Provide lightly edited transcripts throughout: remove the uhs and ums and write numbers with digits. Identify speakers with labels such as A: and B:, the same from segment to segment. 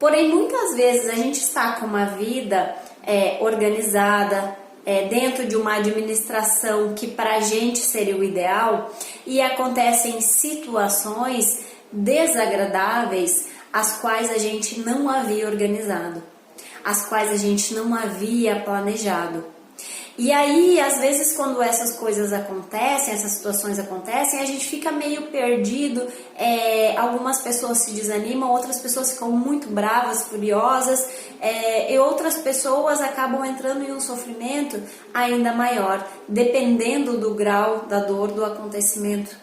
A: Porém, muitas vezes a gente está com uma vida organizada, dentro de uma administração que para a gente seria o ideal, e acontecem situações desagradáveis as quais a gente não havia organizado, as quais a gente não havia planejado. E aí, às vezes, quando essas coisas acontecem, essas situações acontecem, a gente fica meio perdido, algumas pessoas se desanimam, outras pessoas ficam muito bravas, furiosas, e outras pessoas acabam entrando em um sofrimento ainda maior, dependendo do grau da dor, do acontecimento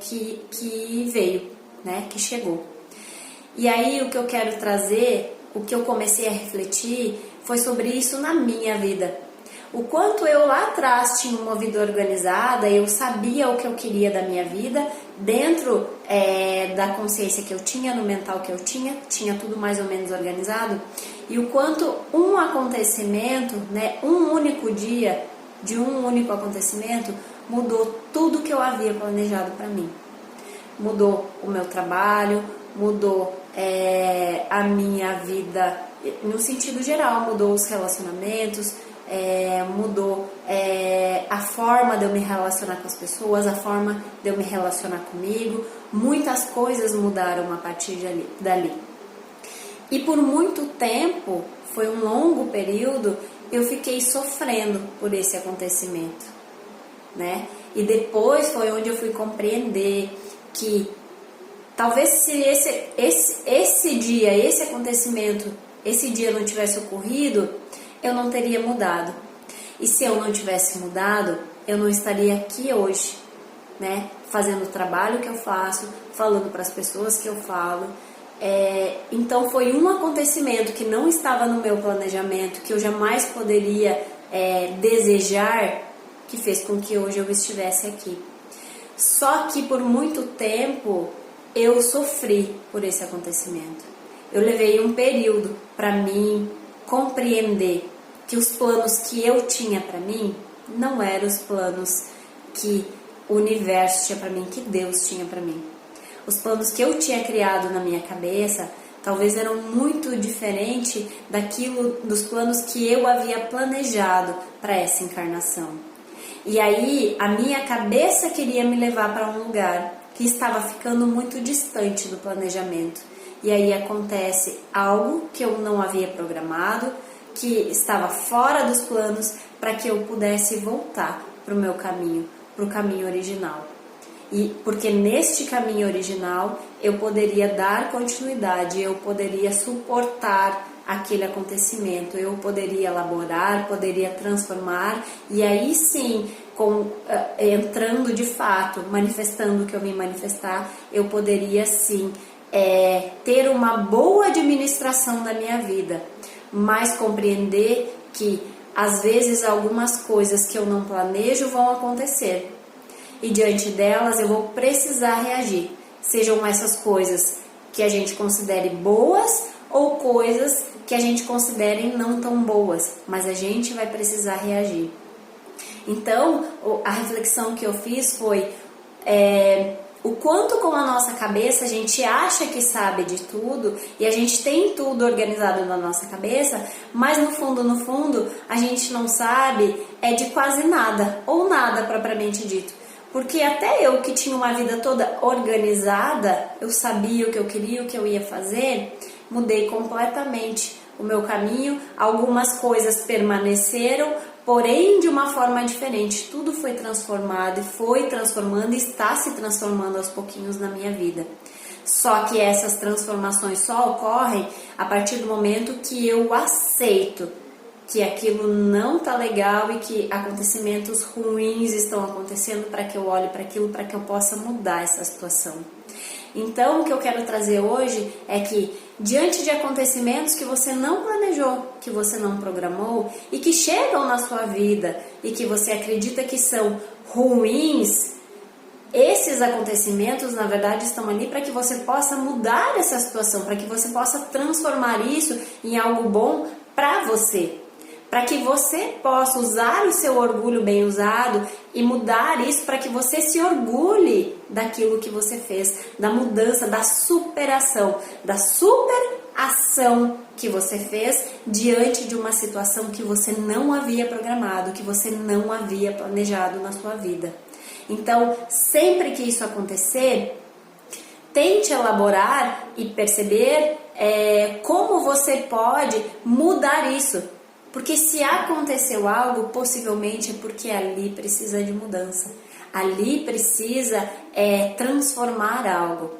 A: que veio, né, que chegou. E aí, o que eu quero trazer, o que eu comecei a refletir, foi sobre isso na minha vida. O quanto eu lá atrás tinha uma vida organizada, eu sabia o que eu queria da minha vida, dentro da consciência que eu tinha, no mental que eu tinha tudo mais ou menos organizado, e o quanto um acontecimento, né, um único dia, de um único acontecimento, mudou tudo que eu havia planejado para mim. Mudou o meu trabalho, mudou a minha vida no sentido geral, mudou os relacionamentos, mudou a forma de eu me relacionar com as pessoas, a forma de eu me relacionar comigo. Muitas coisas mudaram a partir dali. E por muito tempo, foi um longo período, eu fiquei sofrendo por esse acontecimento, né? E depois foi onde eu fui compreender que talvez se esse dia, esse acontecimento, esse dia não tivesse ocorrido, eu não teria mudado. E se eu não tivesse mudado, eu não estaria aqui hoje, né? Fazendo o trabalho que eu faço, falando para as pessoas que eu falo. Então foi um acontecimento que não estava no meu planejamento, que eu jamais poderia desejar, que fez com que hoje eu estivesse aqui. Só que por muito tempo eu sofri por esse acontecimento. Eu levei um período para mim compreender que os planos que eu tinha para mim não eram os planos que o universo tinha para mim, que Deus tinha para mim. Os planos que eu tinha criado na minha cabeça talvez eram muito diferentes dos planos que eu havia planejado para essa encarnação. E aí a minha cabeça queria me levar para um lugar que estava ficando muito distante do planejamento. E aí acontece algo que eu não havia programado, que estava fora dos planos, para que eu pudesse voltar para o meu caminho, para o caminho original. E porque neste caminho original eu poderia dar continuidade, eu poderia suportar aquele acontecimento, eu poderia elaborar, poderia transformar, e aí sim, entrando de fato, manifestando o que eu vim manifestar, eu poderia sim ter uma boa administração da minha vida, mas compreender que às vezes algumas coisas que eu não planejo vão acontecer, e diante delas eu vou precisar reagir, sejam essas coisas que a gente considere boas ou coisas que a gente considere não tão boas, mas a gente vai precisar reagir. Então, a reflexão que eu fiz foi o quanto com a nossa cabeça a gente acha que sabe de tudo e a gente tem tudo organizado na nossa cabeça, mas no fundo a gente não sabe de quase nada, ou nada propriamente dito. Porque até eu que tinha uma vida toda organizada, eu sabia o que eu queria, o que eu ia fazer, mudei completamente o meu caminho, algumas coisas permaneceram, porém de uma forma diferente. Tudo foi transformado e foi transformando e está se transformando aos pouquinhos na minha vida. Só que essas transformações só ocorrem a partir do momento que eu aceito que aquilo não tá legal e que acontecimentos ruins estão acontecendo, para que eu olhe para aquilo, para que eu possa mudar essa situação. Então, o que eu quero trazer hoje é que, diante de acontecimentos que você não planejou, que você não programou e que chegam na sua vida e que você acredita que são ruins, esses acontecimentos, na verdade, estão ali para que você possa mudar essa situação, para que você possa transformar isso em algo bom para você. Para que você possa usar o seu orgulho bem usado e mudar isso, para que você se orgulhe daquilo que você fez, da mudança, da superação, da super ação que você fez diante de uma situação que você não havia programado, que você não havia planejado na sua vida. Então, sempre que isso acontecer, tente elaborar e perceber como você pode mudar isso. Porque se aconteceu algo, possivelmente é porque ali precisa de mudança. Ali precisa transformar algo,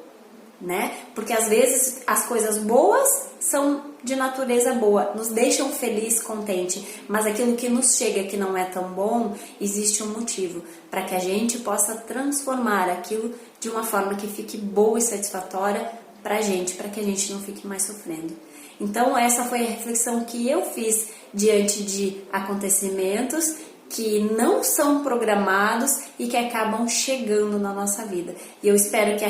A: né? Porque às vezes as coisas boas são de natureza boa, nos deixam feliz, contente, mas aquilo que nos chega que não é tão bom, existe um motivo para que a gente possa transformar aquilo de uma forma que fique boa e satisfatória pra gente, para que a gente não fique mais sofrendo. Então essa foi a reflexão que eu fiz diante de acontecimentos que não são programados e que acabam chegando na nossa vida. E eu espero que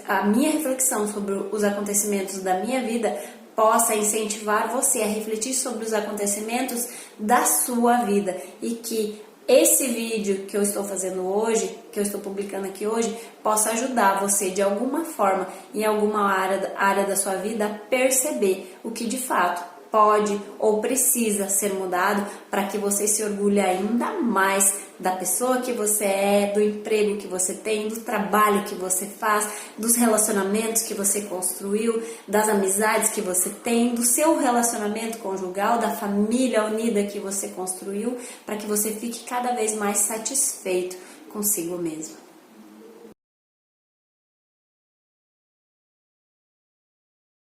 A: a minha reflexão sobre os acontecimentos da minha vida possa incentivar você a refletir sobre os acontecimentos da sua vida e que esse vídeo que eu estou fazendo hoje, que eu estou publicando aqui hoje, possa ajudar você de alguma forma, em alguma área da sua vida, a perceber o que de fato pode ou precisa ser mudado para que você se orgulhe ainda mais da pessoa que você é, do emprego que você tem, do trabalho que você faz, dos relacionamentos que você construiu, das amizades que você tem, do seu relacionamento conjugal, da família unida que você construiu, para que você fique cada vez mais satisfeito consigo mesmo.